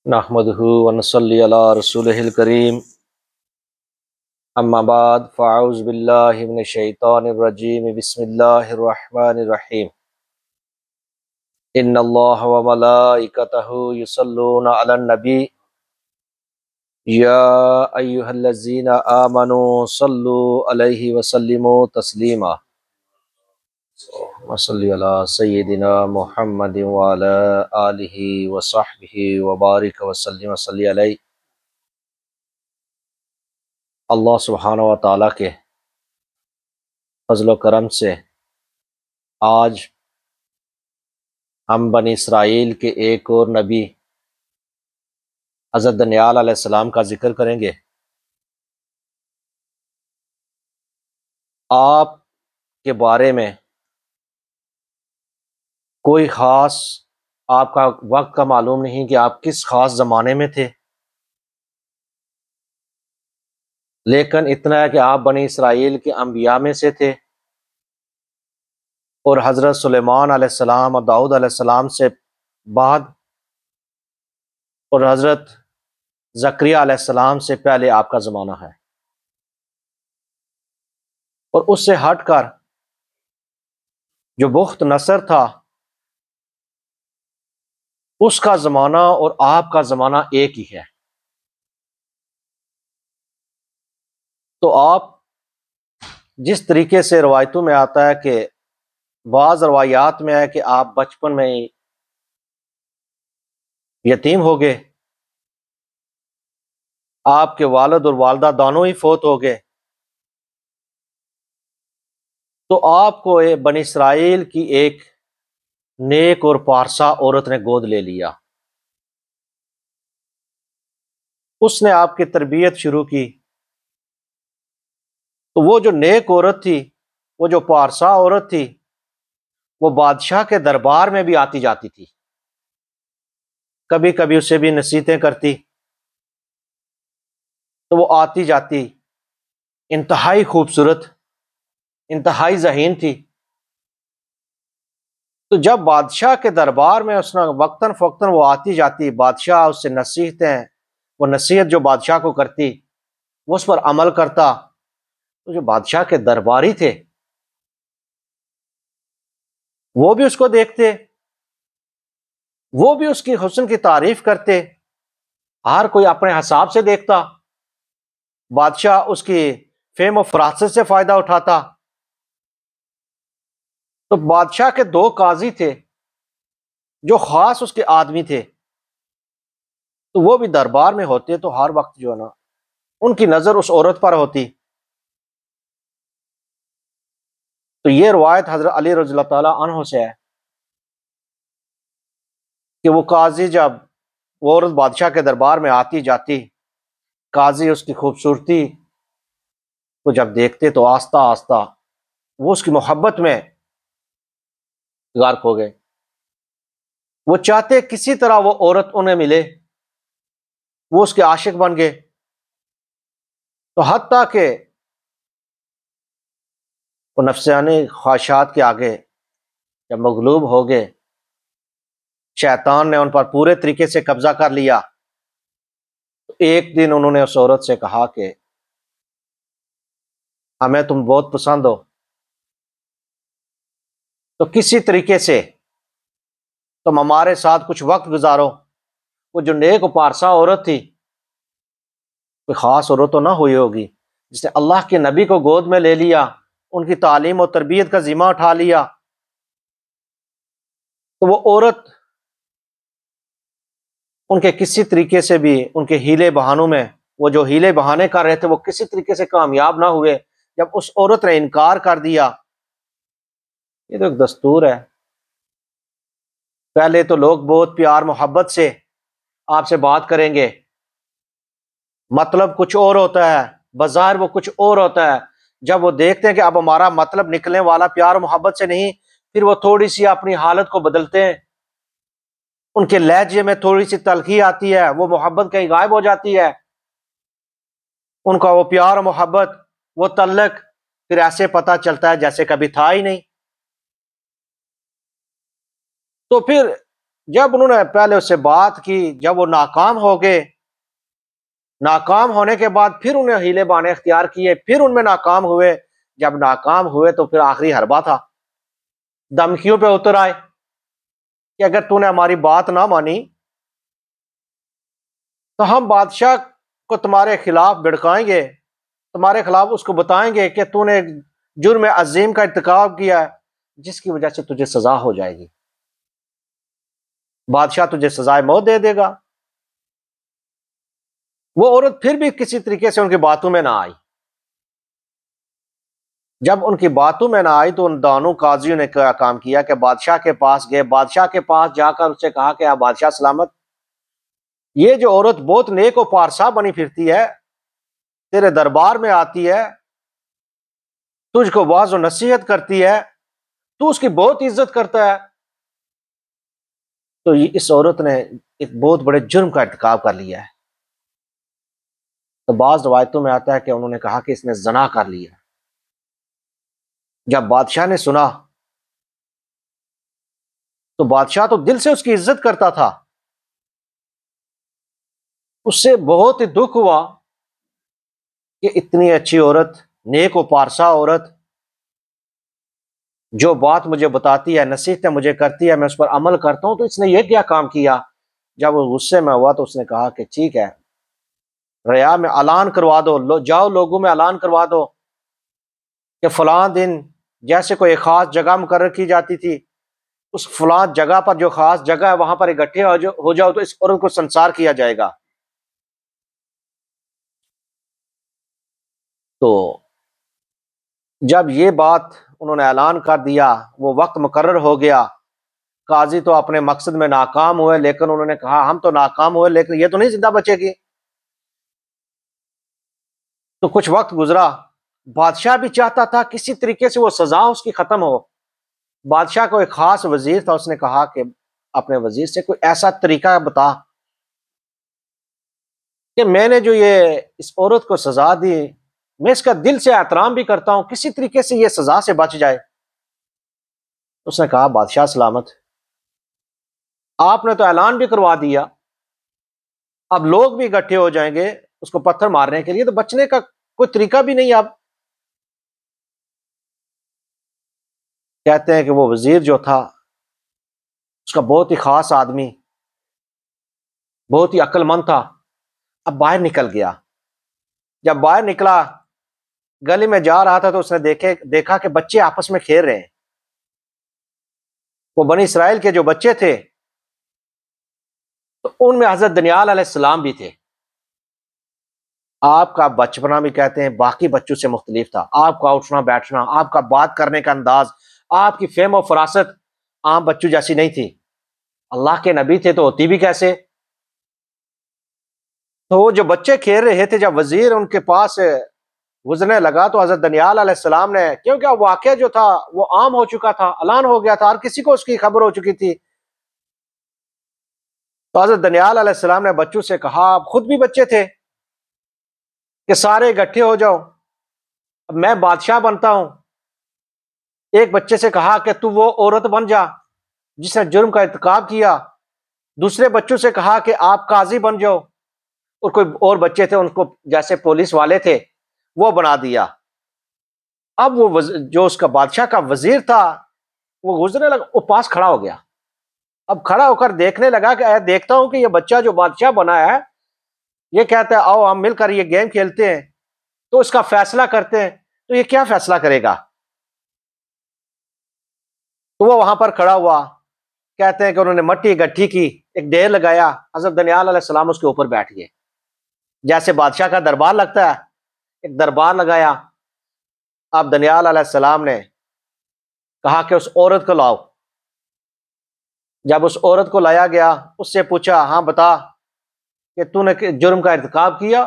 نحمدہ ونصلی علی رسولہ الکریم اما بعد فاعوذ باللہ من الشیطان الرجیم بسم اللہ الرحمن الرحیم ان اللہ وملائکتہ یصلون علی النبی یا ایہا الذین آمنوا صلوا علیہ وسلموا تسلیما وصلی علی سیدنا محمد وعلی آلہ وصحبہ وبارک وسلم وصلی علیہ۔ اللہ سبحانہ و تعالیٰ کے فضل و کرم سے آج ہم بنی اسرائیل کے ایک اور نبی حضرت دانیال علیہ السلام کا ذکر کریں گے۔ آپ کے بارے میں کوئی خاص آپ کا وقت کا معلوم نہیں کہ آپ کس خاص زمانے میں تھے، لیکن اتنا ہے کہ آپ بنی اسرائیل کے انبیاء میں سے تھے، اور حضرت سلیمان علیہ السلام اور داؤد علیہ السلام سے بعد اور حضرت زکریا علیہ السلام سے پہلے آپ کا زمانہ ہے۔ اور اس سے ہٹ کر جو بخت نصر تھا اس کا زمانہ اور آپ کا زمانہ ایک ہی ہے۔ تو آپ جس طریقے سے روایتوں میں آتا ہے کہ بعض روایات میں ہے کہ آپ بچپن میں ہی یتیم ہو گئے، آپ کے والد اور والدہ دونوں ہی فوت ہو گئے، تو آپ کو بنی اسرائیل کی ایک نیک اور پارسا عورت نے گود لے لیا۔ اس نے آپ کی تربیت شروع کی۔ تو وہ جو نیک عورت تھی، وہ جو پارسا عورت تھی، وہ بادشاہ کے دربار میں بھی آتی جاتی تھی، کبھی کبھی اسے بھی نصیحتیں کرتی، تو وہ آتی جاتی، انتہائی خوبصورت، انتہائی ذہین تھی۔ تو جب بادشاہ کے دربار میں اس نے وقتاً فوقتاً وہ آتی جاتی، بادشاہ اس سے نصیحتیں، وہ نصیحت جو بادشاہ کو کرتی وہ اس پر عمل کرتا، تو جو بادشاہ کے درباری تھے وہ بھی اس کو دیکھتے، وہ بھی اس کی حسن کی تعریف کرتے، ہر کوئی اپنے حساب سے دیکھتا، بادشاہ اس کی فہم و فراست سے فائدہ اٹھاتا۔ تو بادشاہ کے دو قاضی تھے جو خاص اس کے آدمی تھے، تو وہ بھی دربار میں ہوتے، تو ہر وقت جو ہے نا ان کی نظر اس عورت پر ہوتی۔ تو یہ روایت حضرت علی رضی اللہ تعالیٰ عنہ سے ہے کہ وہ قاضی، جب وہ عورت بادشاہ کے دربار میں آتی جاتی، قاضی اس کی خوبصورتی کو جب دیکھتے تو آہستہ آہستہ وہ اس کی محبت میں غرق ہو گئے۔ وہ چاہتے کسی طرح وہ عورت انہیں ملے، وہ اس کے عاشق بن گئے۔ تو حتیٰ کہ وہ نفسانی خواہشات کے آگے جب مغلوب ہو گئے، شیطان نے ان پر پورے طریقے سے قبضہ کر لیا، تو ایک دن انہوں نے اس عورت سے کہا کہ ہمیں تم بہت پسند ہو، تو کسی طریقے سے تم ہمارے ساتھ کچھ وقت گزارو۔ وہ جو نیک و پارسا عورت تھی، کوئی خاص عورت تو نہ ہوئی ہوگی جس نے اللہ کے نبی کو گود میں لے لیا، ان کی تعلیم و تربیت کا ذمہ اٹھا لیا۔ تو وہ عورت ان کے کسی طریقے سے بھی، ان کے ہیلے بہانوں میں، وہ جو ہیلے بہانے کر رہے تھے وہ کسی طریقے سے کامیاب نہ ہوئے۔ جب اس عورت نے انکار کر دیا، یہ تو ایک دستور ہے، پہلے تو لوگ بہت پیار محبت سے آپ سے بات کریں گے، مطلب کچھ اور ہوتا ہے، بظاہر وہ کچھ اور ہوتا ہے۔ جب وہ دیکھتے ہیں کہ اب ہمارا مطلب نکلنے والا پیار و محبت سے نہیں، پھر وہ تھوڑی سی اپنی حالت کو بدلتے ہیں، ان کے لہجے میں تھوڑی سی تلخی آتی ہے، وہ محبت کہیں غائب ہو جاتی ہے، ان کا وہ پیار و محبت، وہ تعلق پھر ایسے پتہ چلتا ہے جیسے کبھی تھا ہی نہیں۔ تو پھر جب انہوں نے پہلے اس سے بات کی، جب وہ ناکام ہو گئے، ناکام ہونے کے بعد پھر انہیں ہیلے بانے اختیار کیے، پھر ان میں ناکام ہوئے، جب ناکام ہوئے تو پھر آخری حربہ تھا، دھمکیوں پہ اتر آئے کہ اگر تو نے ہماری بات نہ مانی تو ہم بادشاہ کو تمہارے خلاف بھڑکائیں گے، تمہارے خلاف اس کو بتائیں گے کہ تو نے جرم عظیم کا ارتکاب کیا ہے، جس کی وجہ سے تجھے سزا ہو جائے گی، بادشاہ تجھے سزائے موت دے دے گا۔ وہ عورت پھر بھی کسی طریقے سے ان کی باتوں میں نہ آئی۔ جب ان کی باتوں میں نہ آئی تو ان دانوں قاضیوں نے کیا کام کیا کہ بادشاہ کے پاس گئے، بادشاہ کے پاس جا کر اس سے کہا کہ آپ بادشاہ سلامت، یہ جو عورت بہت نیک و پارسا بنی پھرتی ہے، تیرے دربار میں آتی ہے، تجھ کو واعظ و نصیحت کرتی ہے، تو اس کی بہت عزت کرتا ہے، تو اس عورت نے ایک بہت بڑے جرم کا ارتکاب کر لیا ہے۔ تو بعض روایتوں میں آتا ہے کہ انہوں نے کہا کہ اس نے زنا کر لیا۔ جب بادشاہ نے سنا تو بادشاہ تو دل سے اس کی عزت کرتا تھا، اس سے بہت ہی دکھ ہوا کہ اتنی اچھی عورت، نیک و پارسا عورت، جو بات مجھے بتاتی ہے، نصیحتیں مجھے کرتی ہے، میں اس پر عمل کرتا ہوں، تو اس نے یہ کیا کام کیا؟ جب وہ غصے میں ہوا تو اس نے کہا کہ ٹھیک ہے، ریا میں اعلان کروا دو، جاؤ لوگوں میں اعلان کروا دو کہ فلاں دن، جیسے کوئی خاص جگہ مقرر کی جاتی تھی، اس فلاں جگہ پر جو خاص جگہ ہے وہاں پر اکٹھے ہو جاؤ تو اس عورت کو سنسار کیا جائے گا۔ تو جب یہ بات انہوں نے اعلان کر دیا، وہ وقت مقرر ہو گیا، قاضی تو اپنے مقصد میں ناکام ہوئے، لیکن انہوں نے کہا ہم تو ناکام ہوئے لیکن یہ تو نہیں زندہ بچے گی۔ تو کچھ وقت گزرا، بادشاہ بھی چاہتا تھا کسی طریقے سے وہ سزا اس کی ختم ہو۔ بادشاہ کو ایک خاص وزیر تھا، اس نے کہا کہ اپنے وزیر سے کوئی ایسا طریقہ بتا کہ میں نے جو یہ اس عورت کو سزا دی، میں اس کا دل سے احترام بھی کرتا ہوں، کسی طریقے سے یہ سزا سے بچ جائے۔ اس نے کہا بادشاہ سلامت، آپ نے تو اعلان بھی کروا دیا، اب لوگ بھی اکٹھے ہو جائیں گے اس کو پتھر مارنے کے لیے، تو بچنے کا کوئی طریقہ بھی نہیں۔ اب کہتے ہیں کہ وہ وزیر جو تھا، اس کا بہت ہی خاص آدمی، بہت ہی عقل مند تھا، اب باہر نکل گیا۔ جب باہر نکلا، گلی میں جا رہا تھا تو اس نے دیکھا کہ بچے آپس میں کھیل رہے ہیں، وہ بنی اسرائیل کے جو بچے تھے، تو ان میں حضرت دانیال علیہ السلام بھی تھے۔ آپ کا بچپنا بھی کہتے ہیں باقی بچوں سے مختلف تھا، آپ کا اٹھنا بیٹھنا، آپ کا بات کرنے کا انداز، آپ کی فہم و فراست عام بچوں جیسی نہیں تھی۔ اللہ کے نبی تھے تو ہوتی بھی کیسے؟ تو وہ جو بچے کھیل رہے تھے، جب وزیر ان کے پاس گزرنے لگا تو حضرت دانیال علیہ السلام نے، کیونکہ واقعہ جو تھا وہ عام ہو چکا تھا، اعلان ہو گیا تھا، ہر کسی کو اس کی خبر ہو چکی تھی، تو حضرت دانیال علیہ السلام نے بچوں سے کہا، آپ خود بھی بچے تھے، کہ سارے اکٹھے ہو جاؤ، اب میں بادشاہ بنتا ہوں۔ ایک بچے سے کہا کہ تو وہ عورت بن جا جس نے جرم کا ارتکاب کیا، دوسرے بچوں سے کہا کہ آپ قاضی بن جاؤ، اور کوئی اور بچے تھے ان کو جیسے پولیس والے تھے وہ بنا دیا۔ اب وہ جو اس کا بادشاہ کا وزیر تھا وہ گزرنے لگا، وہ پاس کھڑا ہو گیا، اب کھڑا ہو کر دیکھنے لگا کہ دیکھتا ہوں کہ یہ بچہ جو بادشاہ بنا ہے یہ کہتا ہے آؤ ہم مل کر یہ گیم کھیلتے ہیں، تو اس کا فیصلہ کرتے ہیں، تو یہ کیا فیصلہ کرے گا؟ تو وہ وہاں پر کھڑا ہوا، کہتے ہیں کہ انہوں نے مٹی اکٹھی کی، ایک ڈھیر لگایا، حضرت دانیال علیہ السلام اس کے اوپر بیٹھ گئے، جیسے بادشاہ کا دربار لگتا ہے، ایک دربار لگایا۔ اب دانیال علیہ السلام نے کہا کہ اس عورت کو لاؤ۔ جب اس عورت کو لایا گیا، اس سے پوچھا ہاں بتا کہ تو نے جرم کا ارتکاب کیا؟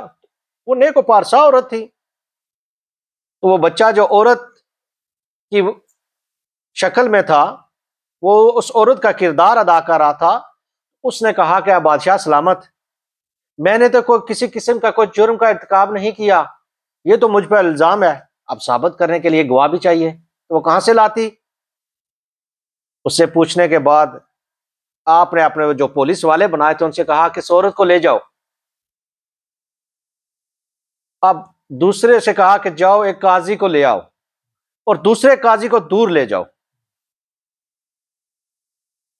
وہ نیک و پارسا عورت تھی، تو وہ بچہ جو عورت کی شکل میں تھا وہ اس عورت کا کردار ادا کر رہا تھا۔ اس نے کہا کہ بادشاہ سلامت، میں نے تو کوئی کسی قسم کا کوئی جرم کا ارتکاب نہیں کیا، یہ تو مجھ پہ الزام ہے، اب ثابت کرنے کے لیے گواہ بھی چاہیے، تو وہ کہاں سے لاتی؟ اس سے پوچھنے کے بعد آپ نے اپنے جو پولیس والے بنائے تھے ان سے کہا کہ اس عورت کو لے جاؤ. اب دوسرے سے کہا کہ جاؤ ایک قاضی کو لے آؤ اور دوسرے قاضی کو دور لے جاؤ.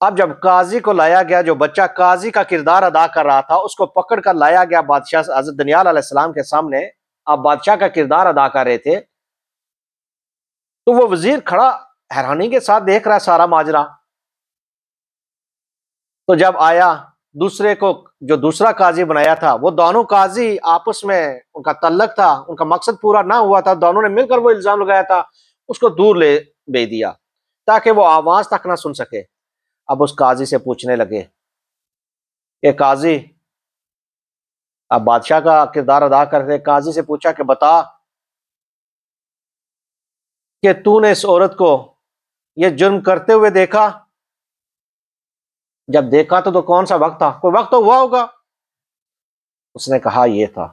اب جب قاضی کو لایا گیا، جو بچہ قاضی کا کردار ادا کر رہا تھا اس کو پکڑ کر لایا گیا بادشاہ حضرت دانیال علیہ السلام کے سامنے. آپ بادشاہ کا کردار ادا کر رہے تھے تو وہ وزیر کھڑا حیرانی کے ساتھ دیکھ رہا ہے سارا ماجرا. تو جب آیا دوسرے کو، جو دوسرا قاضی بنایا تھا، وہ دونوں قاضی آپس میں ان کا تعلق تھا، ان کا مقصد پورا نہ ہوا تھا، دونوں نے مل کر وہ الزام لگایا تھا، اس کو دور لے بھیج دیا تاکہ وہ آواز تک نہ سن سکے. اب اس قاضی سے پوچھنے لگے کہ قاضی، اب بادشاہ کا کردار ادا کرتے، قاضی سے پوچھا کہ بتا کہ تو نے اس عورت کو یہ جرم کرتے ہوئے دیکھا؟ جب دیکھا تو کون سا وقت تھا؟ کوئی وقت تو ہوا ہوگا. اس نے کہا یہ تھا.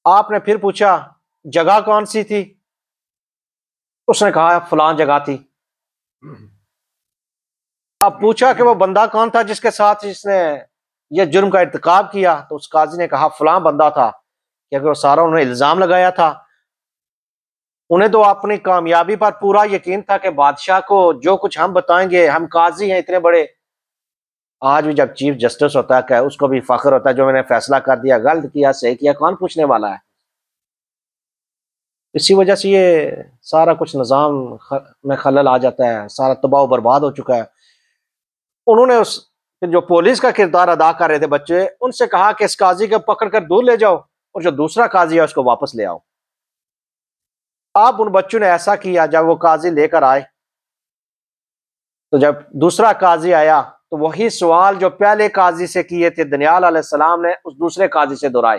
آپ نے پھر پوچھا جگہ کون سی تھی؟ اس نے کہا فلاں جگہ تھی. اب پوچھا کہ وہ بندہ کون تھا جس کے ساتھ اس نے یہ جرم کا ارتکاب کیا؟ تو اس قاضی نے کہا فلاں بندہ تھا، کیونکہ وہ سارا انہوں نے الزام لگایا تھا. انہیں تو اپنی کامیابی پر پورا یقین تھا کہ بادشاہ کو جو کچھ ہم بتائیں گے، ہم قاضی ہیں اتنے بڑے. آج بھی جب چیف جسٹس ہوتا ہے کہ اس کو بھی فخر ہوتا ہے جو میں نے فیصلہ کر دیا، غلط کیا صحیح کیا کون پوچھنے والا ہے. اسی وجہ سے یہ سارا کچھ نظام میں خلل آ جاتا ہے، سارا تباہ و برباد ہو چکا ہے. انہوں نے اس جو پولیس کا کردار ادا کر رہے تھے بچے، ان سے کہا کہ اس قاضی کو پکڑ کر دور لے جاؤ اور جو دوسرا قاضی ہے اس کو واپس لے آؤ. آپ ان بچوں نے ایسا کیا. جب وہ قاضی لے کر آئے تو جب دوسرا قاضی آیا تو وہی سوال جو پہلے قاضی سے کیے تھے دانیال علیہ السلام نے اس دوسرے قاضی سے دہرائے.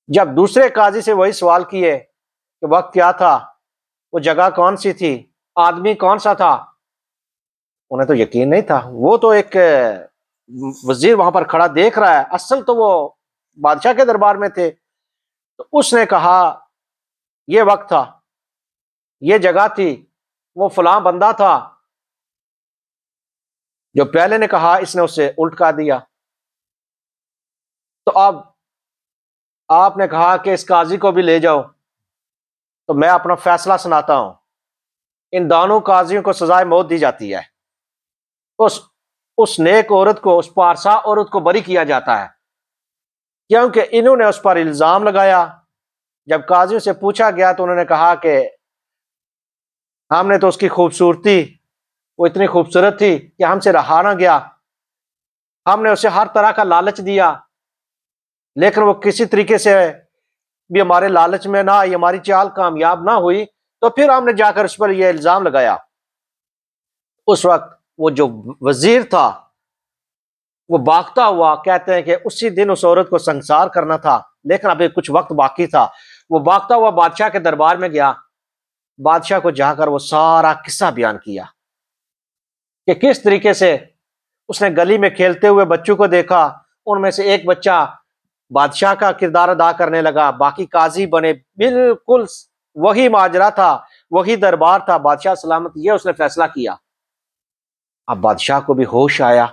جب دوسرے قاضی سے وہی سوال کیے کہ وقت کیا تھا، وہ جگہ کون سی تھی، آدمی کون سا تھا، انہیں تو یقین نہیں تھا. وہ تو ایک وزیر وہاں پر کھڑا دیکھ رہا ہے، اصل تو وہ بادشاہ کے دربار میں تھے. تو اس نے کہا یہ وقت تھا، یہ جگہ تھی، وہ فلاں بندہ تھا. جو پہلے نے کہا اس نے اسے الٹ کر دیا. تو اب آپ نے کہا کہ اس قاضی کو بھی لے جاؤ، تو میں اپنا فیصلہ سناتا ہوں. ان دونوں قاضیوں کو سزائے موت دی جاتی ہے. اس نیک عورت کو، اس پارسا عورت کو بری کیا جاتا ہے کیونکہ انہوں نے اس پر الزام لگایا. جب قاضیوں سے پوچھا گیا تو انہوں نے کہا کہ ہم نے تو اس کی خوبصورتی، وہ اتنی خوبصورت تھی کہ ہم سے رہا نہ گیا، ہم نے اسے ہر طرح کا لالچ دیا لیکن وہ کسی طریقے سے بھی ہمارے لالچ میں نہ آئی، ہماری چال کامیاب نہ ہوئی، تو پھر ہم نے جا کر اس پر یہ الزام لگایا. اس وقت وہ جو وزیر تھا وہ بھاگتا ہوا، کہتے ہیں کہ اسی دن اس عورت کو سنسار کرنا تھا لیکن ابھی کچھ وقت باقی تھا. وہ بھاگتا ہوا بادشاہ کے دربار میں گیا. بادشاہ کو جا کر وہ سارا قصہ بیان کیا کہ کس طریقے سے اس نے گلی میں کھیلتے ہوئے بچوں کو دیکھا، ان میں سے ایک بچہ بادشاہ کا کردار ادا کرنے لگا، باقی قاضی بنے. بالکل وہی ماجرا تھا، وہی دربار تھا. بادشاہ سلامت یہ اس نے فیصلہ کیا. اب بادشاہ کو بھی ہوش آیا.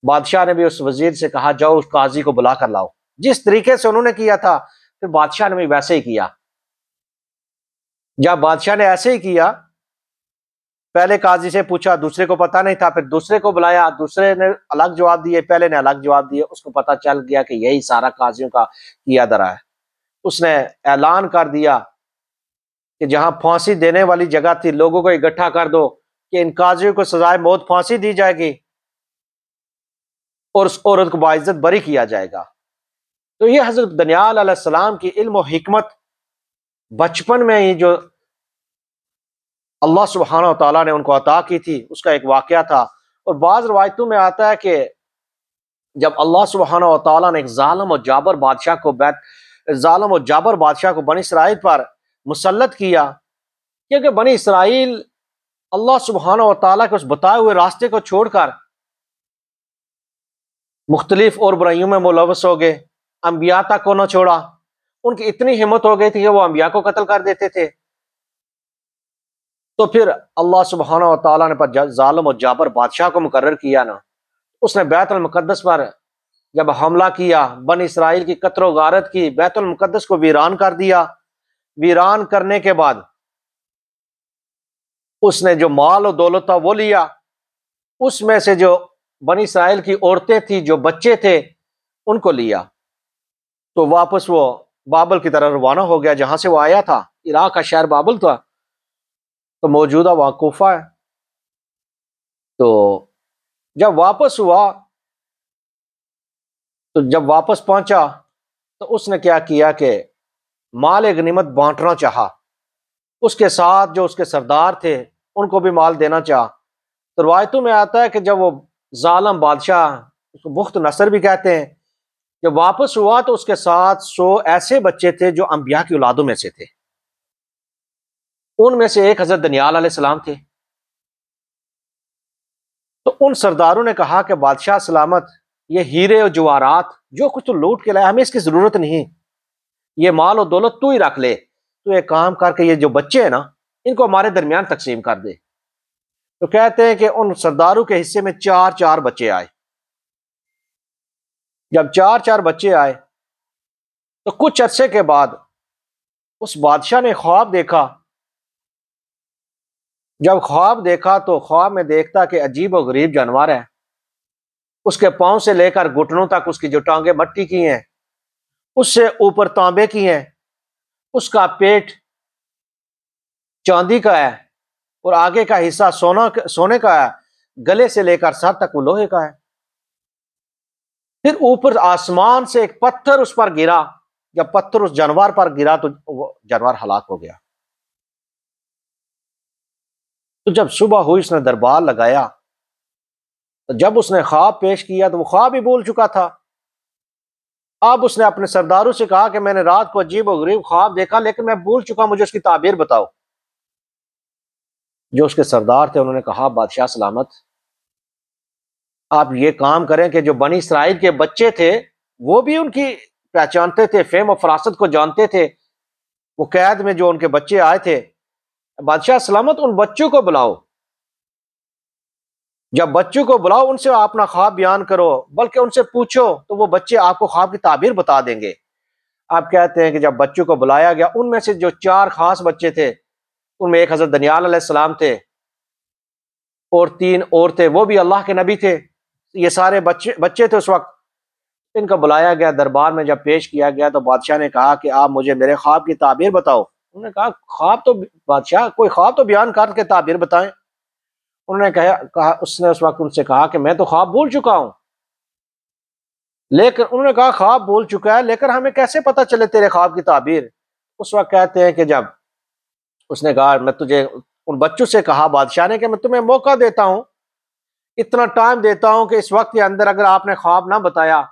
بادشاہ نے بھی اس وزیر سے کہا جاؤ اس قاضی کو بلا کر لاؤ. جس طریقے سے انہوں نے کیا تھا پھر بادشاہ نے بھی ویسے ہی کیا. جب بادشاہ نے ایسے ہی کیا، پہلے قاضی سے پوچھا، دوسرے کو پتہ نہیں تھا، پھر دوسرے کو بلایا، دوسرے نے الگ جواب دیے، پہلے نے الگ جواب دیے. اس کو پتہ چل گیا کہ یہی سارا قاضیوں کا کیا دھرا ہے. اس نے اعلان کر دیا کہ جہاں پھانسی دینے والی جگہ تھی لوگوں کو اکٹھا کر دو کہ ان قاضیوں کو سزائے موت پھانسی دی جائے گی اور اس عورت کو باعزت بری کیا جائے گا. تو یہ حضرت دانیال علیہ السلام کی علم و حکمت بچپن میں ہی جو اللہ سبحانہ و تعالیٰ نے ان کو عطا کی تھی اس کا ایک واقعہ تھا. اور بعض روایتوں میں آتا ہے کہ جب اللہ سبحانہ و تعالیٰ نے ایک ظالم و جابر بادشاہ کو بنی اسرائیل پر مسلط کیا، کیونکہ بنی اسرائیل اللہ سبحانہ و تعالیٰ کے اس بتائے ہوئے راستے کو چھوڑ کر مختلف اور برائیوں میں ملوث ہو گئے، انبیاء تک کو نہ چھوڑا. ان کی اتنی ہمت ہو گئی تھی کہ وہ انبیاء کو قتل کر دیتے تھے. تو پھر اللہ سبحانہ و تعالیٰ نے پر ظالم و جابر بادشاہ کو مقرر کیا نا، اس نے بیت المقدس پر جب حملہ کیا، بن اسرائیل کی قتل و غارت کی، بیت المقدس کو ویران کر دیا۔ ویران کرنے کے بعد اس نے جو مال و دولت تھا وہ لیا، اس میں سے جو بنی اسرائیل کی عورتیں تھیں، جو بچے تھے، ان کو لیا، تو واپس وہ بابل کی طرح روانہ ہو گیا جہاں سے وہ آیا تھا۔ عراق کا شہر بابل تھا، تو موجودہ وہاں کوفہ ہے۔ تو جب واپس ہوا، تو جب واپس پہنچا تو اس نے کیا کیا کہ مال غنیمت بانٹنا چاہا، اس کے ساتھ جو اس کے سردار تھے ان کو بھی مال دینا چاہا۔ تو روایتوں میں آتا ہے کہ جب وہ ظالم بادشاہ، اس کو بخت نصر بھی کہتے ہیں، جب واپس ہوا تو اس کے ساتھ 100 ایسے بچے تھے جو انبیاء کی اولادوں میں سے تھے۔ ان میں سے ایک حضرت دانیال علیہ السلام تھے۔ تو ان سرداروں نے کہا کہ بادشاہ سلامت، یہ ہیرے اور جواہرات جو کچھ تو لوٹ کے لائے، ہمیں اس کی ضرورت نہیں، یہ مال و دولت تو ہی رکھ لے، تو ایک کام کر کے یہ جو بچے ہیں نا، ان کو ہمارے درمیان تقسیم کر دے۔ تو کہتے ہیں کہ ان سرداروں کے حصے میں 4 بچے آئے۔ جب 4 بچے آئے تو کچھ عرصے کے بعد اس بادشاہ نے خواب دیکھا۔ جب خواب دیکھا تو خواب میں دیکھتا کہ عجیب و غریب جانور ہے، اس کے پاؤں سے لے کر گھٹنوں تک اس کی جو ٹانگیں مٹی کی ہیں، اس سے اوپر تانبے کی ہیں، اس کا پیٹ چاندی کا ہے اور آگے کا حصہ سونے کا ہے، گلے سے لے کر سر تک وہ لوہے کا ہے۔ پھر اوپر آسمان سے ایک پتھر اس پر گرا، جب پتھر اس جانور پر گرا تو وہ جانور ہلاک ہو گیا۔ تو جب صبح ہوئی اس نے دربار لگایا، تو جب اس نے خواب پیش کیا تو وہ خواب ہی بول چکا تھا۔ اب اس نے اپنے سرداروں سے کہا کہ میں نے رات کو عجیب و غریب خواب دیکھا، لیکن میں بھول چکا، مجھے اس کی تعبیر بتاؤ۔ جو اس کے سردار تھے انہوں نے کہا بادشاہ سلامت، آپ یہ کام کریں کہ جو بنی اسرائیل کے بچے تھے وہ بھی ان کی پہچانتے تھے، فہم و فراست کو جانتے تھے، وہ قید میں جو ان کے بچے آئے تھے، بادشاہ سلامت ان بچوں کو بلاؤ، جب بچوں کو بلاؤ ان سے اپنا خواب بیان کرو، بلکہ ان سے پوچھو تو وہ بچے آپ کو خواب کی تعبیر بتا دیں گے۔ آپ کہتے ہیں کہ جب بچوں کو بلایا گیا، ان میں سے جو 4 خاص بچے تھے، ان میں ایک حضرت دانیال علیہ السلام تھے اور 3 اور تھے، وہ بھی اللہ کے نبی تھے۔ یہ سارے بچے تھے اس وقت۔ ان کو بلایا گیا دربار میں، جب پیش کیا گیا تو بادشاہ نے کہا کہ آپ مجھے میرے خواب کی تعبیر بتاؤ۔ انہوں نے کہا خواب تو بادشاہ کوئی خواب تو بیان کر کے تعبیر بتائیں۔ انہوں نے کہا اس نے اس وقت ان سے کہا کہ میں تو خواب بھول چکا ہوں، لیکن انہوں نے کہا خواب بھول چکا ہے، لیکن ہمیں کیسے پتہ چلے تیرے خواب کی تعبیر؟ اس وقت کہتے ہیں کہ جب اس نے کہا میں تجھے، ان بچوں سے کہا بادشاہ نے کہ میں تمہیں موقع دیتا ہوں، اتنا ٹائم دیتا ہوں کہ اس وقت کے اندر اگر آپ نے خواب نہ بتایا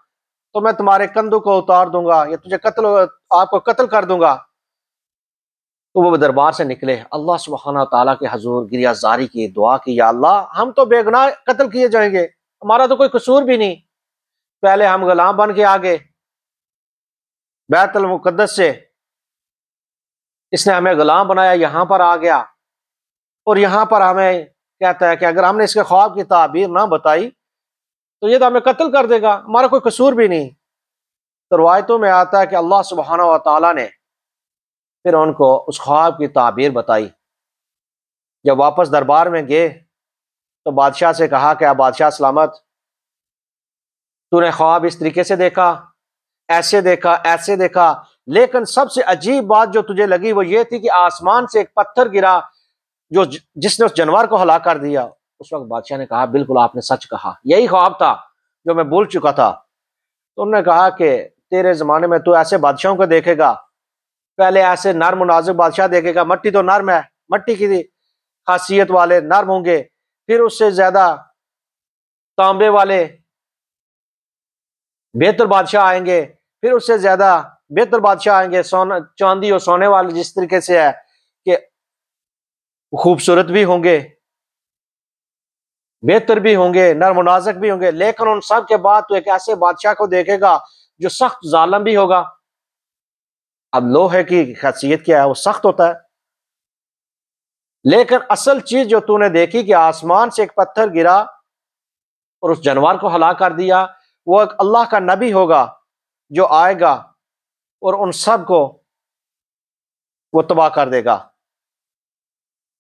تو میں تمہارے کندھوں کو اتار دوں گا یا تجھے آپ کو قتل کر دوں گا۔ تو وہ دربار سے نکلے، اللہ سبحانہ تعالیٰ کے حضور گریہ زاری کی، دعا کی، یا اللہ ہم تو بے گناہ قتل کیے جائیں گے، ہمارا تو کوئی قصور بھی نہیں، پہلے ہم غلام بن کے آگے بیت المقدس سے، اس نے ہمیں غلام بنایا، یہاں پر آ گیا اور یہاں پر ہمیں کہتا ہے کہ اگر ہم نے اس کے خواب کی تعبیر نہ بتائی تو یہ تو ہمیں قتل کر دے گا، ہمارا کوئی قصور بھی نہیں۔ تو روایتوں میں آتا ہے کہ اللہ سبحانہ و تعالیٰ نے پھر ان کو اس خواب کی تعبیر بتائی۔ جب واپس دربار میں گئے تو بادشاہ سے کہا کہ بادشاہ سلامت، تو نے خواب اس طریقے سے دیکھا، ایسے دیکھا، ایسے دیکھا، لیکن سب سے عجیب بات جو تجھے لگی وہ یہ تھی کہ آسمان سے ایک پتھر گرا جس نے اس جانور کو ہلاک کر دیا۔ اس وقت بادشاہ نے کہا بالکل آپ نے سچ کہا، یہی خواب تھا جو میں بھول چکا تھا۔ تو انہوں نے کہا کہ تیرے زمانے میں تو ایسے بادشاہوں کو دیکھے گا، پہلے ایسے نرم و نازک بادشاہ دیکھے گا، مٹی تو نرم ہے، مٹی کی خاصیت والے نرم ہوں گے، پھر اس سے زیادہ تانبے والے بہتر بادشاہ آئیں گے، پھر اس سے زیادہ بہتر بادشاہ آئیں گے، چاندی اور سونے والے، جس طریقے سے ہے کہ خوبصورت بھی ہوں گے، بہتر بھی ہوں گے، نرم و نازک بھی ہوں گے، لیکن ان سب کے بعد تو ایک ایسے بادشاہ کو دیکھے گا جو سخت ظالم بھی ہوگا۔ اب لوہے کی خاصیت کیا ہے؟ وہ سخت ہوتا ہے، لیکن اصل چیز جو تو نے دیکھی کہ آسمان سے ایک پتھر گرا اور اس جانور کو ہلاک کر دیا، وہ ایک اللہ کا نبی ہوگا جو آئے گا اور ان سب کو وہ تباہ کر دے گا۔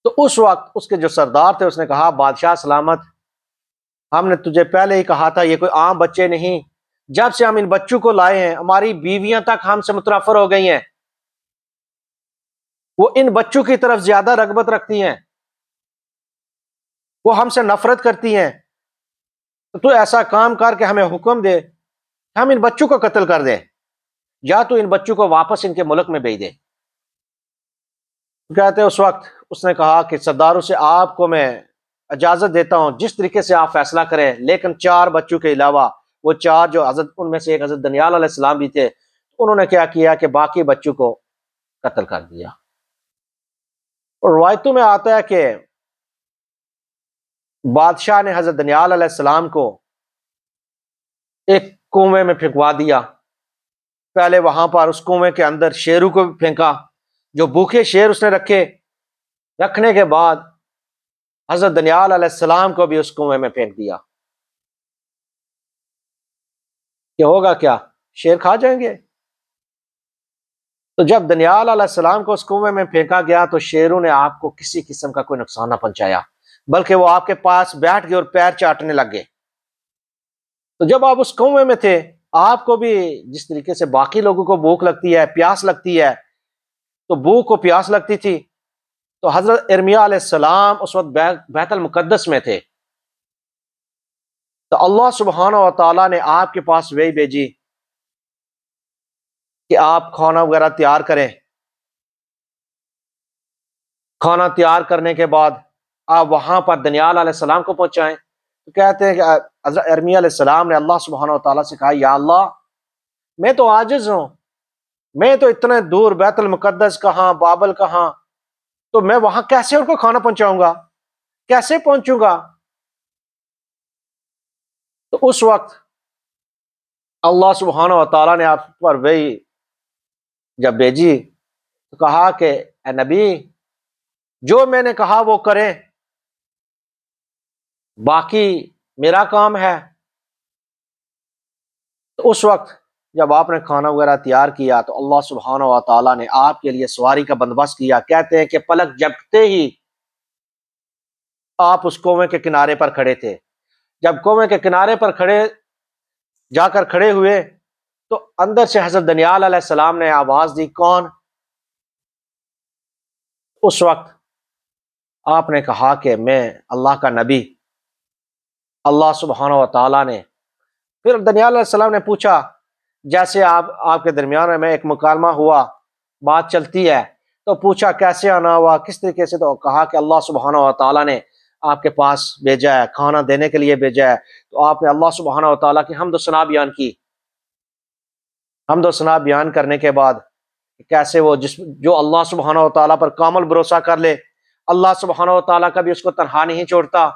تو اس وقت اس کے جو سردار تھے اس نے کہا بادشاہ سلامت، ہم نے تجھے پہلے ہی کہا تھا یہ کوئی عام بچے نہیں، جب سے ہم ان بچوں کو لائے ہیں ہماری بیویاں تک ہم سے متنفر ہو گئی ہیں، وہ ان بچوں کی طرف زیادہ رغبت رکھتی ہیں، وہ ہم سے نفرت کرتی ہیں، تو ایسا کام کر کے ہمیں حکم دے، ہم ان بچوں کو قتل کر دیں یا تو ان بچوں کو واپس ان کے ملک میں بھیج دیں۔ کہتے ہیں اس وقت اس نے کہا کہ سرداروں سے آپ کو میں اجازت دیتا ہوں جس طریقے سے آپ فیصلہ کریں، لیکن 4 بچوں کے علاوہ وہ 4 جو حضرت ان میں سے ایک حضرت دانیال علیہ السلام بھی تھے، انہوں نے کیا کیا کہ باقی بچوں کو قتل کر دیا۔ اور روایتوں میں آتا ہے کہ بادشاہ نے حضرت دانیال علیہ السلام کو ایک کنویں میں پھینکوا دیا، پہلے وہاں پر اس کنویں کے اندر شیروں کو بھی پھینکا، جو بھوکے شیر اس نے رکھنے کے بعد حضرت دانیال علیہ السلام کو بھی اس کنویں میں پھینک دیا کہ ہوگا کیا، شیر کھا جائیں گے۔ تو جب دانیال علیہ السلام کو اس کنویں میں پھینکا گیا تو شیروں نے آپ کو کسی قسم کا کوئی نقصان نہ پہنچایا، بلکہ وہ آپ کے پاس بیٹھ گئے اور پیر چاٹنے لگ گئے۔ تو جب آپ اس کنویں میں تھے، آپ کو بھی جس طریقے سے باقی لوگوں کو بھوک لگتی ہے، پیاس لگتی ہے، تو بھوک کو پیاس لگتی تھی۔ تو حضرت ارمیا علیہ السلام اس وقت بیت المقدس میں تھے، تو اللہ سبحانہ و تعالیٰ نے آپ کے پاس وحی بھیجی کہ آپ کھانا وغیرہ تیار کریں۔ کھانا تیار کرنے کے بعد آپ وہاں پر دانیال علیہ السلام کو پہنچائیں۔ تو کہتے ہیں کہ حضرت ارمیا علیہ السلام نے اللہ سبحانہ و تعالیٰ سے کہا یا اللہ، میں تو عاجز ہوں، میں تو اتنے دور بیت المقدس کہاں، بابل کہاں، تو میں وہاں کیسے ان کو کھانا پہنچاؤں گا، کیسے پہنچوں گا؟ تو اس وقت اللہ سبحانہ و تعالیٰ نے آپ پر وہی جب بھیجی تو کہا کہ اے نبی، جو میں نے کہا وہ کریں، باقی میرا کام ہے۔ تو اس وقت جب آپ نے کھانا وغیرہ تیار کیا تو اللہ سبحانہ و تعالیٰ نے آپ کے لیے سواری کا بندوبست کیا۔ کہتے ہیں کہ پلک جھپکتے ہی آپ اس کنویں کے کنارے پر کھڑے تھے۔ جب کنویں کے کنارے پر جا کر کھڑے ہوئے تو اندر سے حضرت دانیال علیہ السلام نے آواز دی، کون؟ اس وقت آپ نے کہا کہ میں اللہ کا نبی۔ اللہ سبحانہ و تعالیٰ نے پھر دانیال علیہ السلام نے پوچھا، جیسے آپ کے درمیان میں ایک مکالمہ ہوا، بات چلتی ہے، تو پوچھا کیسے آنا ہوا، کس طریقے سے؟ تو کہا کہ اللہ سبحانہ و تعالیٰ نے آپ کے پاس بھیجا ہے، کھانا دینے کے لیے بھیجا ہے۔ تو آپ نے اللہ سبحانہ و تعالیٰ کی حمد و ثنا بیان کی۔ حمد و ثنا بیان کرنے کے بعد کیسے وہ جو اللہ سبحانہ و تعالیٰ پر کامل بھروسہ کر لے، اللہ سبحانہ و تعالیٰ کبھی اس کو تنہا نہیں چھوڑتا،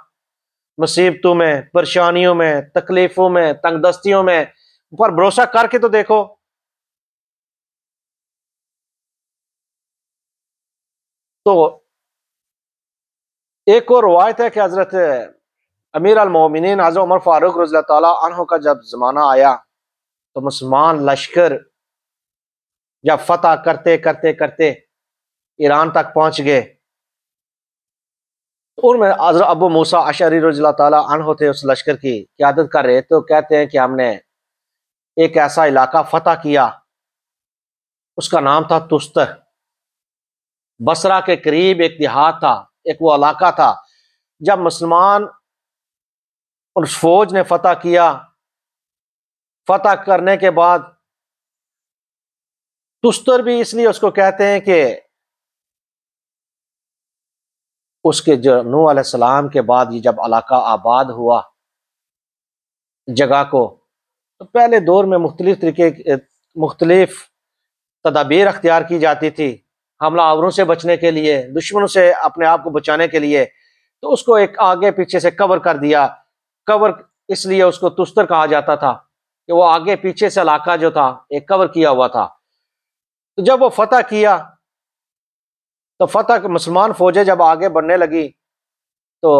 مصیبتوں میں، پریشانیوں میں، تکلیفوں میں، تنگ دستیوں میں پر بھروسہ کر کے تو دیکھو۔ تو ایک اور روایت ہے کہ حضرت امیر المومنین حضرت عمر فاروق رضی اللہ تعالیٰ عنہ کا جب زمانہ آیا تو مسلمان لشکر جب فتح کرتے کرتے کرتے ایران تک پہنچ گئے، ان میں حضرت ابو موسیٰ اشعری رضی اللہ تعالیٰ عنہ تھے، اس لشکر کی قیادت کر رہے۔ تو کہتے ہیں کہ ہم نے ایک ایسا علاقہ فتح کیا، اس کا نام تھا تستر، بصرہ کے قریب ایک دیہات تھا، ایک وہ علاقہ تھا۔ جب مسلمان اس فوج نے فتح کیا، فتح کرنے کے بعد تستر بھی اس لیے اس کو کہتے ہیں کہ اس کے جو نوح علیہ السلام کے بعد یہ جب علاقہ آباد ہوا جگہ کو، تو پہلے دور میں مختلف تدابیر اختیار کی جاتی تھی حملہ آوروں سے بچنے کے لیے، دشمنوں سے اپنے آپ کو بچانے کے لیے۔ تو اس کو ایک آگے پیچھے سے کور کر دیا، کور اس لیے اس کو تستر کہا جاتا تھا کہ وہ آگے پیچھے سے علاقہ جو تھا ایک کور کیا ہوا تھا۔ تو جب وہ فتح کیا تو فتح مسلمان فوجیں جب آگے بڑھنے لگی تو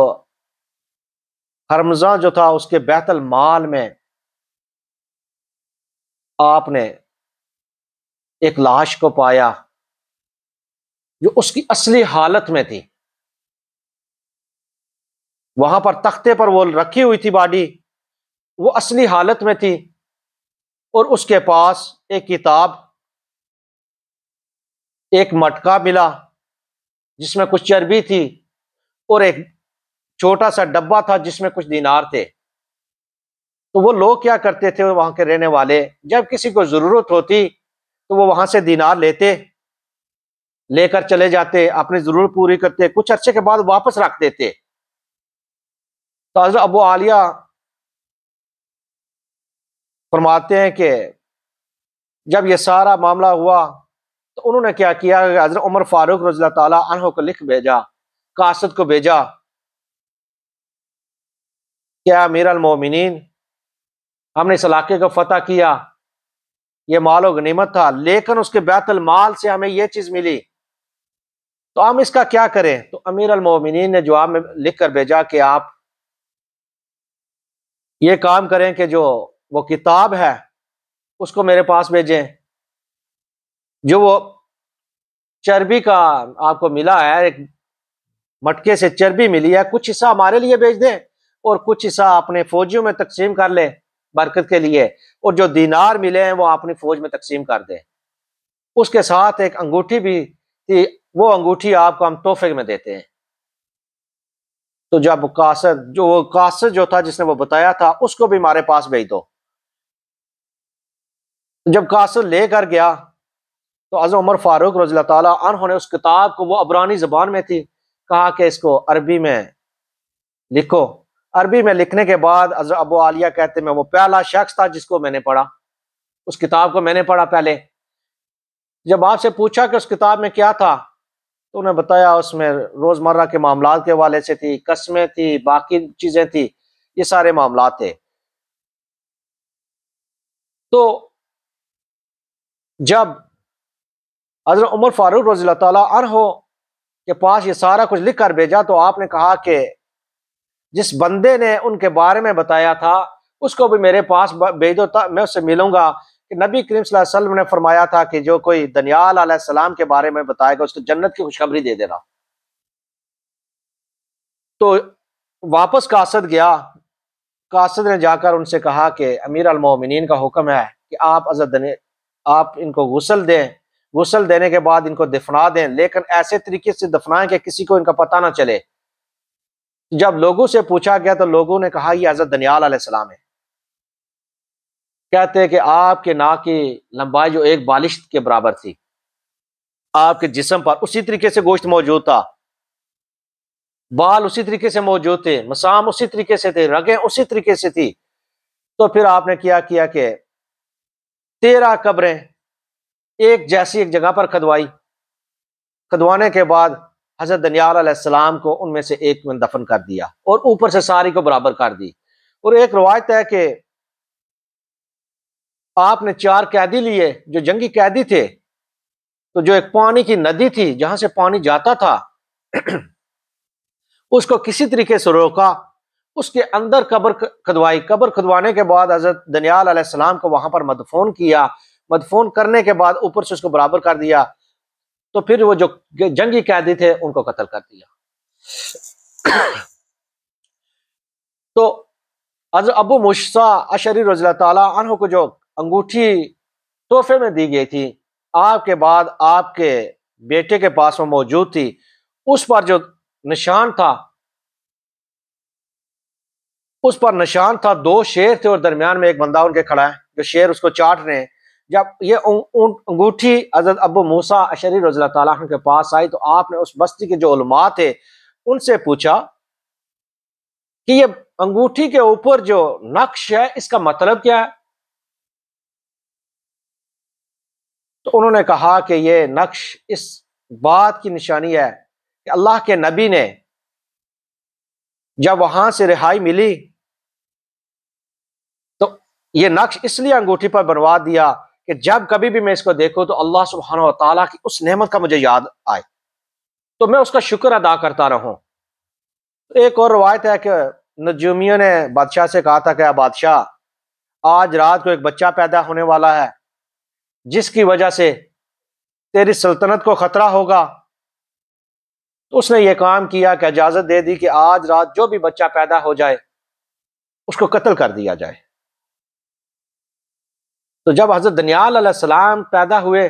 حرمزہ جو تھا اس کے بیت المال میں آپ نے ایک لاش کو پایا جو اس کی اصلی حالت میں تھی. وہاں پر تختے پر وہ رکھی ہوئی تھی باڈی، وہ اصلی حالت میں تھی، اور اس کے پاس ایک کتاب، ایک مٹکا ملا جس میں کچھ چربی تھی، اور ایک چھوٹا سا ڈبہ تھا جس میں کچھ دینار تھے. تو وہ لوگ کیا کرتے تھے وہاں کے رہنے والے، جب کسی کو ضرورت ہوتی تو وہ وہاں سے دینار لیتے، لے کر چلے جاتے، اپنی ضرورت پوری کرتے، کچھ عرصے کے بعد واپس رکھ دیتے. تو حضرت ابو عالیہ فرماتے ہیں کہ جب یہ سارا معاملہ ہوا تو انہوں نے کیا کیا، حضرت عمر فاروق رضی اللہ تعالیٰ عنہ کو لکھ بھیجا، قاصد کو بھیجا کہ امیر المومنین، ہم نے اس علاقے کو فتح کیا، یہ مال و غنیمت تھا، لیکن اس کے بیت المال سے ہمیں یہ چیز ملی، تو ہم اس کا کیا کریں؟ تو امیر المومنین نے جواب میں لکھ کر بھیجا کہ آپ یہ کام کریں کہ جو وہ کتاب ہے اس کو میرے پاس بھیجیں، جو وہ چربی کا آپ کو ملا ہے، ایک مٹکے سے چربی ملی ہے، کچھ حصہ ہمارے لیے بھیج دیں اور کچھ حصہ اپنے فوجیوں میں تقسیم کر لیں برکت کے لیے، اور جو دینار ملے ہیں وہ اپنی فوج میں تقسیم کر دیں. اس کے ساتھ ایک انگوٹھی بھی تھی، وہ انگوٹھی آپ کو ہم تحفے میں دیتے ہیں. تو جب قاصد جو تھا جس نے وہ بتایا تھا اس کو بھی ہمارے پاس بھیج دو. جب قاصد لے کر گیا تو حضرت عمر فاروق رضی اللہ تعالیٰ عنہ نے اس کتاب کو، وہ عبرانی زبان میں تھی، کہا کہ اس کو عربی میں لکھو. عربی میں لکھنے کے بعد حضرت ابو عالیہ کہتے میں وہ پہلا شخص تھا جس کو میں نے پڑھا، اس کتاب کو میں نے پڑھا پہلے. جب آپ سے پوچھا کہ اس کتاب میں کیا تھا تو انہیں بتایا اس میں روزمرہ کے معاملات کے حوالے سے تھی، قسمیں تھی، باقی چیزیں تھی، یہ سارے معاملات تھے. تو جب حضرت عمر فاروق رضی اللہ تعالیٰ عنہ کے پاس یہ سارا کچھ لکھ کر بھیجا تو آپ نے کہا کہ جس بندے نے ان کے بارے میں بتایا تھا اس کو بھی میرے پاس بھیج دو، میں اس سے ملوں گا. کہ نبی کریم صلی اللہ علیہ وسلم نے فرمایا تھا کہ جو کوئی دانیال علیہ السلام کے بارے میں بتائے گا اس کو جنت کی خوشخبری دے دینا. تو واپس قاصد گیا، قاصد نے جا کر ان سے کہا کہ امیر المومنین کا حکم ہے کہ آپ ان کو غسل دیں، غسل دینے کے بعد ان کو دفنا دیں، لیکن ایسے طریقے سے دفنائیں کہ کسی کو ان کا پتہ نہ چلے. جب لوگوں سے پوچھا گیا تو لوگوں نے کہا یہ حضرت دانیال علیہ السلام ہے. کہتے ہیں کہ آپ کے ناک کی لمبائی جو ایک بالش کے برابر تھی، آپ کے جسم پر اسی طریقے سے گوشت موجود تھا، بال اسی طریقے سے موجود تھے، مسام اسی طریقے سے تھے، رگیں اسی طریقے سے تھی. تو پھر آپ نے کیا کہ 13 قبریں ایک جیسی ایک جگہ پر کھدوائی، کھدوانے کے بعد حضرت دانیال علیہ السلام کو ان میں سے ایک میں دفن کر دیا اور اوپر سے ساری کو برابر کر دی. اور ایک روایت ہے کہ آپ نے 4 قیدی لیے جو جنگی قیدی تھے، تو جو ایک پانی کی ندی تھی جہاں سے پانی جاتا تھا اس کو کسی طریقے سے روکا، اس کے اندر قبر کھدوائی، قبر کھدوانے کے بعد حضرت دانیال علیہ السلام کو وہاں پر مدفون کیا، مدفون کرنے کے بعد اوپر سے اس کو برابر کر دیا. تو پھر وہ جو جنگی قیدی تھے ان کو قتل کر دیا. تو حضرت ابو موسیٰ اشعری رضی اللہ تعالیٰ عنہ کو جو انگوٹھی تحفے میں دی گئی تھی، آپ کے بعد آپ کے بیٹے کے پاس وہ موجود تھی، اس پر جو نشان تھا، اس پر نشان تھا 2 شیر تھے اور درمیان میں ایک بندہ ان کے کھڑا ہے جو شیر اس کو چاٹ رہے ہیں. جب یہ انگوٹھی حضرت ابو موسیٰ اشعری رضی اللہ تعالیٰ عنہ کے پاس آئی تو آپ نے اس بستی کے جو علماء تھے ان سے پوچھا کہ یہ انگوٹھی کے اوپر جو نقش ہے اس کا مطلب کیا ہے؟ تو انہوں نے کہا کہ یہ نقش اس بات کی نشانی ہے کہ اللہ کے نبی نے جب وہاں سے رہائی ملی تو یہ نقش اس لیے انگوٹھی پر بنوا دیا کہ جب کبھی بھی میں اس کو دیکھوں تو اللہ سبحانہ و تعالیٰ کی اس نعمت کا مجھے یاد آئے. تو میں اس کا شکر ادا کرتا رہوں۔ ایک اور روایت ہے کہ نجومیوں نے بادشاہ سے کہا تھا کہ اے بادشاہ، آج رات کو ایک بچہ پیدا ہونے والا ہے جس کی وجہ سے تیری سلطنت کو خطرہ ہوگا۔ تو اس نے یہ کام کیا کہ اجازت دے دی کہ آج رات جو بھی بچہ پیدا ہو جائے اس کو قتل کر دیا جائے۔ تو جب حضرت دانیال علیہ السلام پیدا ہوئے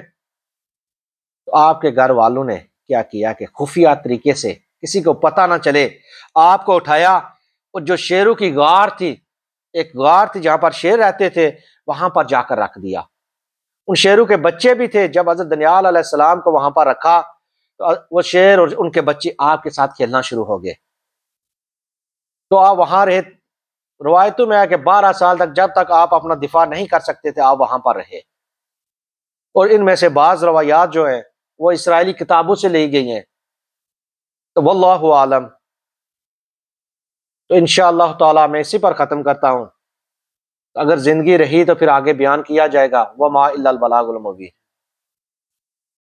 تو آپ کے گھر والوں نے کیا کیا کہ خفیہ طریقے سے کسی کو پتہ نہ چلے آپ کو اٹھایا، اور جو شیروں کی غار تھی، ایک غار تھی جہاں پر شیر رہتے تھے، وہاں پر جا کر رکھ دیا۔ ان شیروں کے بچے بھی تھے، جب حضرت دانیال علیہ السلام کو وہاں پر رکھا تو وہ شیر اور ان کے بچے آپ کے ساتھ کھیلنا شروع ہو گئے۔ تو آپ وہاں رہے، روایتوں میں ہے کہ 12 سال تک، جب تک آپ اپنا دفاع نہیں کر سکتے تھے آپ وہاں پر رہے۔ اور ان میں سے بعض روایات جو ہیں وہ اسرائیلی کتابوں سے لی گئی ہیں، تو واللہ عالم۔ تو انشاءاللہ تعالی میں اسی پر ختم کرتا ہوں، اگر زندگی رہی تو پھر آگے بیان کیا جائے گا۔ وما الا البلاغ المبین۔